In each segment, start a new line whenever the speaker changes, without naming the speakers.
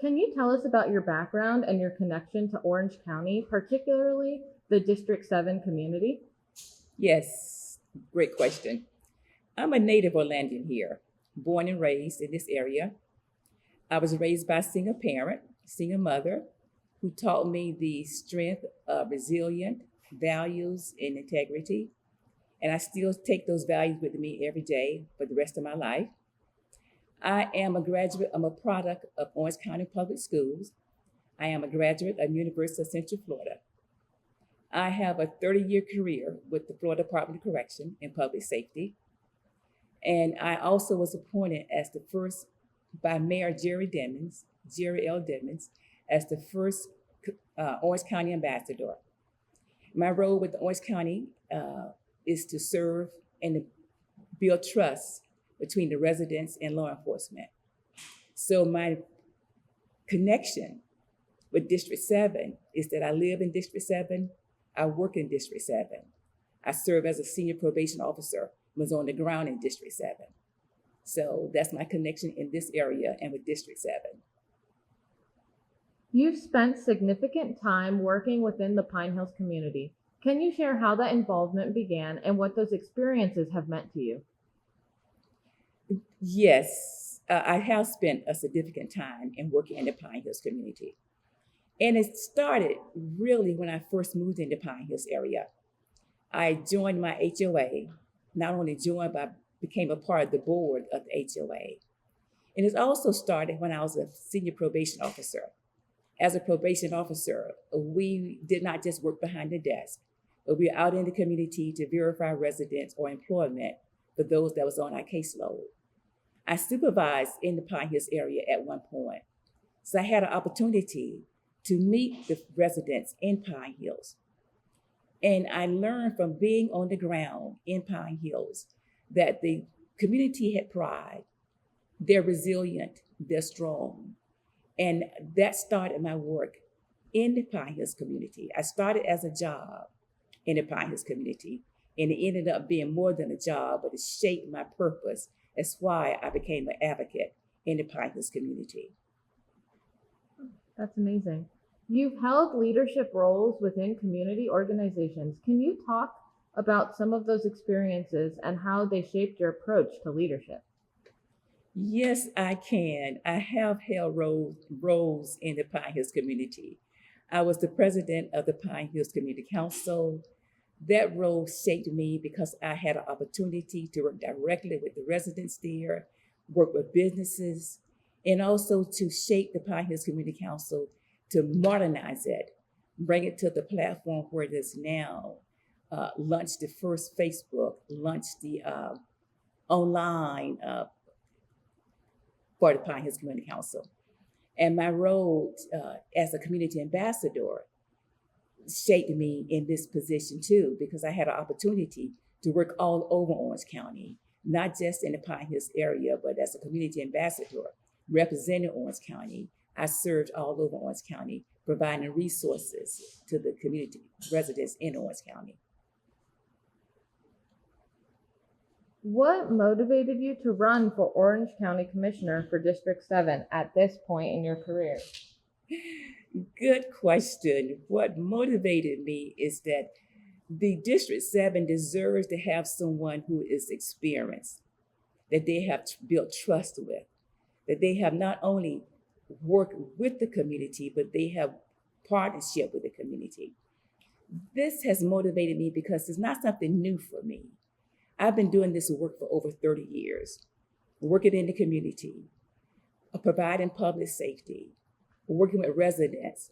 Can you tell us about your background and your connection to Orange County, particularly the District 7 community?
Yes, great question. I'm a native Orlandian here, born and raised in this area. I was raised by a single parent, single mother, who taught me the strength of resilient values and integrity. And I still take those values with me every day for the rest of my life. I am a graduate, I'm a product of Orange County Public Schools. I am a graduate of University of Central Florida. I have a 30-year career with the Florida Department of Correction in public safety. And I also was appointed as the first, by Mayor Jerry L. Dimmons, as the first Orange County ambassador. My role with the Orange County is to serve and to build trust between the residents and law enforcement. So my connection with District 7 is that I live in District 7, I work in District 7. I serve as a senior probation officer, was on the ground in District 7. So that's my connection in this area and with District 7.
You've spent significant time working within the Pine Hills community. Can you share how that involvement began and what those experiences have meant to you?
Yes, I have spent a significant time in working in the Pine Hills community. And it started really when I first moved into Pine Hills area. I joined my HOA, not only joined, but I became a part of the board of the HOA. And it also started when I was a senior probation officer. As a probation officer, we did not just work behind the desk, but we were out in the community to verify residence or employment for those that was on our caseload. I supervised in the Pine Hills area at one point. So I had an opportunity to meet the residents in Pine Hills. And I learned from being on the ground in Pine Hills that the community had pride, they're resilient, they're strong. And that started my work in the Pine Hills community. I started as a job in the Pine Hills community, and it ended up being more than a job, but it shaped my purpose. That's why I became an advocate in the Pine Hills community.
That's amazing. You've held leadership roles within community organizations. Can you talk about some of those experiences and how they shaped your approach to leadership?
Yes, I can. I have held roles in the Pine Hills community. I was the president of the Pine Hills Community Council. That role shaped me because I had an opportunity to work directly with the residents there, work with businesses, and also to shape the Pine Hills Community Council to modernize it, bring it to the platform where it is now, launch the first Facebook, launch the online for the Pine Hills Community Council. And my role as a community ambassador shaped me in this position too, because I had an opportunity to work all over Orange County, not just in the Pine Hills area, but as a community ambassador representing Orange County. I served all over Orange County, providing resources to the community residents in Orange County.
What motivated you to run for Orange County Commissioner for District 7 at this point in your career?
Good question. What motivated me is that the District 7 deserves to have someone who is experienced, that they have built trust with, that they have not only worked with the community, but they have partnership with the community. This has motivated me because it's not something new for me. I've been doing this work for over 30 years, working in the community, providing public safety, working with residents,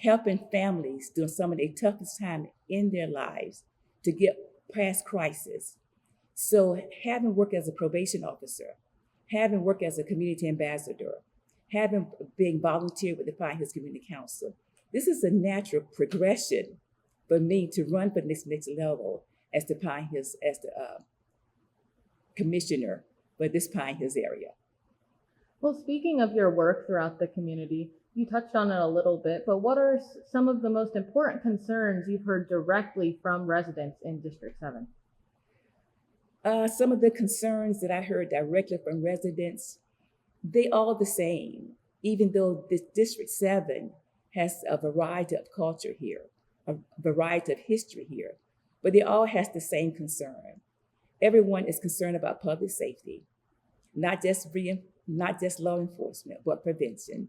helping families during some of their toughest time in their lives to get past crisis. So having worked as a probation officer, having worked as a community ambassador, having been volunteer with the Pine Hills Community Council, this is a natural progression for me to run for this next level as the Pine Hills, as the commissioner for this Pine Hills area.
Well, speaking of your work throughout the community, you touched on it a little bit, but what are some of the most important concerns you've heard directly from residents in District 7?
Some of the concerns that I heard directly from residents, they all the same. even though this District 7 has a variety of culture here, a variety of history here, but it all has the same concern. Everyone is concerned about public safety, not just law enforcement, but prevention.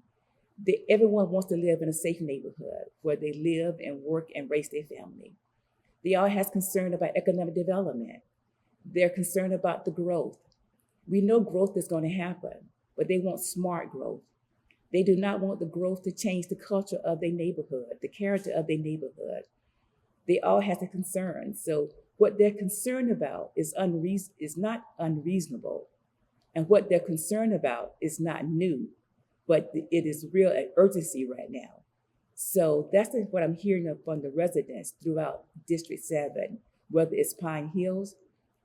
Everyone wants to live in a safe neighborhood where they live and work and raise their family. They all has concern about economic development. They're concerned about the growth. We know growth is going to happen, but they want smart growth. They do not want the growth to change the culture of their neighborhood, the character of their neighborhood. They all have the concern. So what they're concerned about is not unreasonable. And what they're concerned about is not new, but it is real urgency right now. So that's what I'm hearing from the residents throughout District 7, whether it's Pine Hills,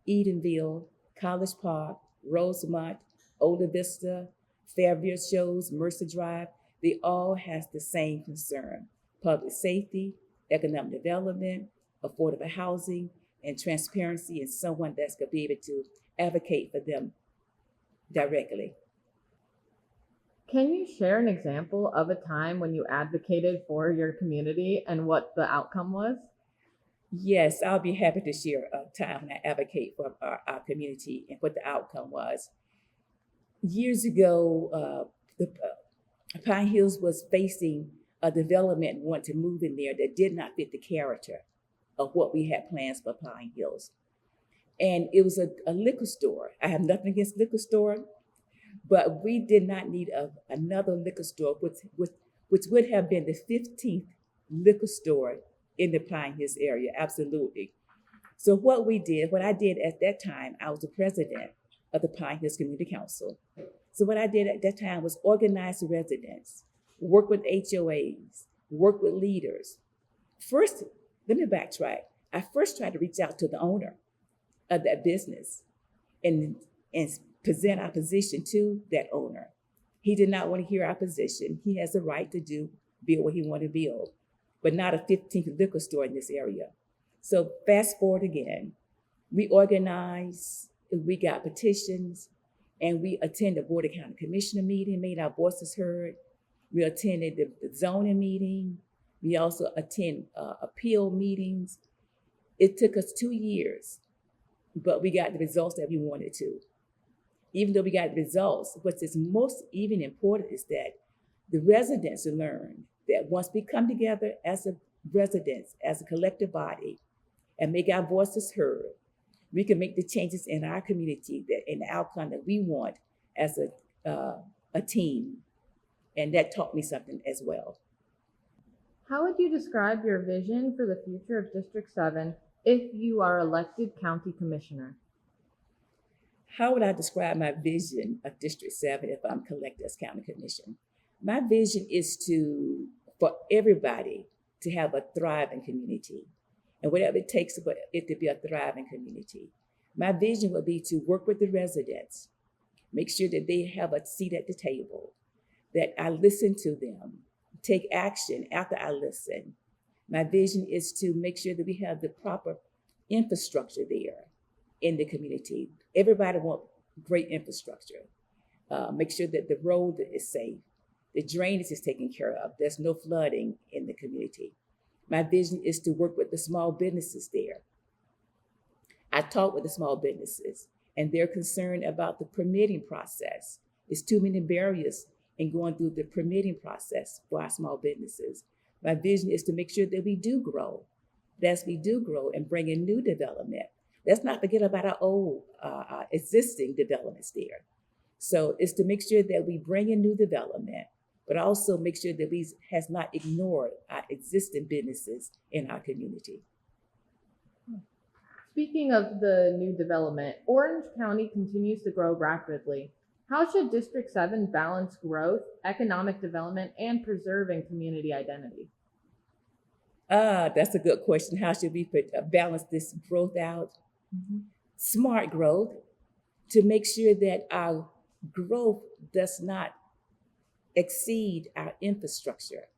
Edenville, College Park, Rosemont, Ola Vista, Fairview Shows, Mercer Drive. They all have the same concern: public safety, economic development, affordable housing, and transparency, and someone that's going to be able to advocate for them directly.
Can you share an example of a time when you advocated for your community and what the outcome was?
Yes, I'll be happy to share a time when I advocate for our community and what the outcome was. Years ago, the Pine Hills was facing a development wanted to move in there that did not fit the character of what we had plans for Pine Hills. And it was a liquor store. I have nothing against liquor store, but we did not need another liquor store, which would have been the 15th liquor store in the Pine Hills area, absolutely. So what I did at that time, I was the president of the Pine Hills Community Council. So what I did at that time was organize the residents, work with HOAs, work with leaders. First, let me backtrack. I first tried to reach out to the owner of that business and present our position to that owner. He did not want to hear our position. He has the right to build what he wanted to build, but not a 15th liquor store in this area. So fast forward again, we organized, we got petitions, and we attended the Board of County Commissioner meeting, made our voices heard. We attended the zoning meeting. We also attend appeal meetings. It took us 2 years, but we got the results that we wanted to. Even though we got the results, what is most even important is that the residents learned that once we come together as residents, as a collective body, and make our voices heard, we can make the changes in our community and the outcome that we want as a team. And that taught me something as well.
How would you describe your vision for the future of District 7 if you are elected county commissioner?
How would I describe my vision of District 7 if I'm elected as county commissioner? My vision is for everybody to have a thriving community, and whatever it takes for it to be a thriving community. My vision would be to work with the residents, make sure that they have a seat at the table, that I listen to them, take action after I listen. My vision is to make sure that we have the proper infrastructure there in the community. Everybody wants great infrastructure. Make sure that the road is safe, the drainage is taken care of, there's no flooding in the community. My vision is to work with the small businesses there. I talk with the small businesses, and they're concerned about the permitting process. There's too many barriers in going through the permitting process for our small businesses. My vision is to make sure that we do grow, and bring in new development. Let's not forget about our old existing developments there. So it's to make sure that we bring in new development, but also make sure that we has not ignored our existing businesses in our community.
Speaking of the new development, Orange County continues to grow rapidly. How should District 7 balance growth, economic development, and preserving community identity?
That's a good question. How should we balance this growth out? Mm-hmm. Smart growth, to make sure that our growth does not exceed our infrastructure.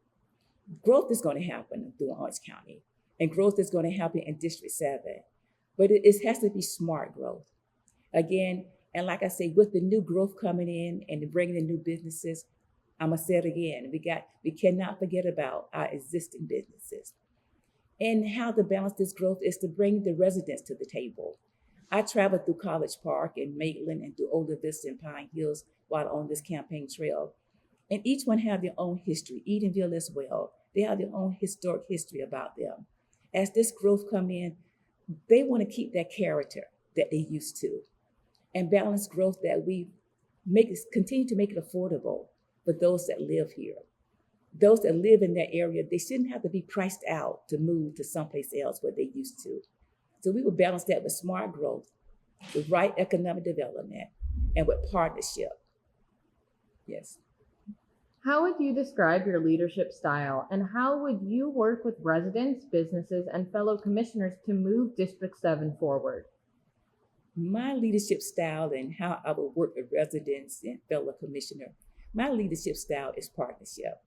Growth is going to happen through Orange County, and growth is going to happen in District 7, but it has to be smart growth. Again, and like I say, with the new growth coming in and bringing in new businesses, I'm gonna say it again. We cannot forget about our existing businesses. And how to balance this growth is to bring the residents to the table. I traveled through College Park and Maitland and through Ola Vista and Pine Hills while on this campaign trail. And each one have their own history, Edenville as well. They have their own historic history about them. As this growth come in, they want to keep that character that they used to and balance growth that we continue to make it affordable for those that live here. Those that live in that area, they shouldn't have to be priced out to move to someplace else where they used to. So we will balance that with smart growth, with right economic development, and with partnership. Yes.
How would you describe your leadership style, and how would you work with residents, businesses, and fellow commissioners to move District 7 forward?
My leadership style and how I would work with residents and fellow commissioners, my leadership style is partnership.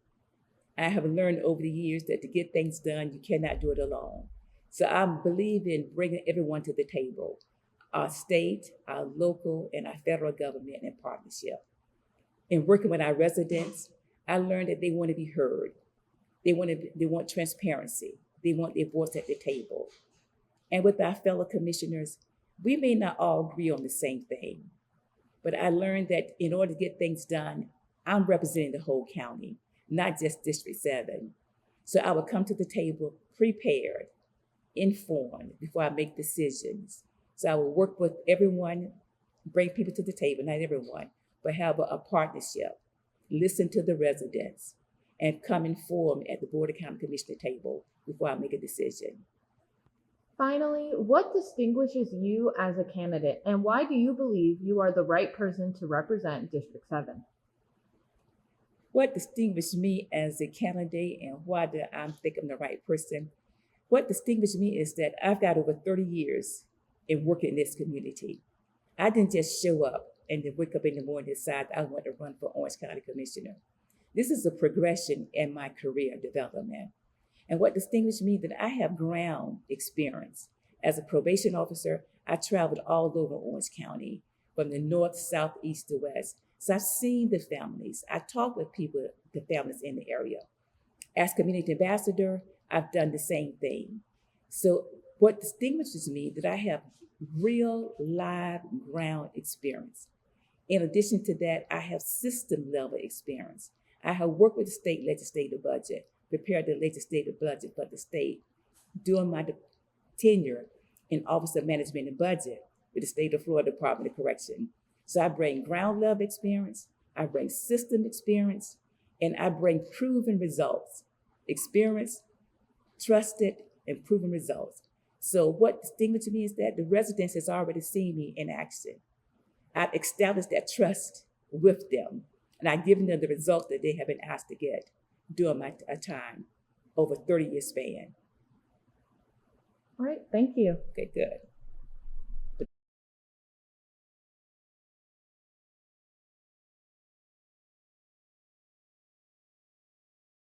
I have learned over the years that to get things done, you cannot do it alone. So I believe in bringing everyone to the table, our state, our local, and our federal government in partnership. In working with our residents, I learned that they want to be heard. They want transparency. They want their voice at the table. And with our fellow commissioners, we may not all agree on the same thing, but I learned that in order to get things done, I'm representing the whole county, not just District 7. So I would come to the table prepared, informed before I make decisions. So I will work with everyone, bring people to the table, not everyone, but have a partnership, listen to the residents, and come informed at the Board of County Commissioner table before I make a decision.
Finally, what distinguishes you as a candidate, and why do you believe you are the right person to represent District 7?
What distinguishes me as a candidate and why do I think I'm the right person? What distinguishes me is that I've got over 30 years in working in this community. I didn't just show up and then wake up in the morning and decide I want to run for Orange County Commissioner. This is a progression in my career development. And what distinguished me that I have ground experience. As a probation officer, I traveled all over Orange County, from the north, south, east to west. So I've seen the families. I talk with people, the families in the area. As community ambassador, I've done the same thing. So what distinguishes me that I have real live ground experience. In addition to that, I have system level experience. I have worked with the state legislative budget, prepared the legislative budget for the state during my tenure in Office of Management and Budget with the State of Florida Department of Correction. So I bring ground level experience, I bring system experience, and I bring proven results. Experience, trusted, and proven results. So what distinguishes me is that the residents has already seen me in action. I've established that trust with them, and I've given them the results that they have been asked to get during my time over 30 years span.
All right, thank you.
Okay, good.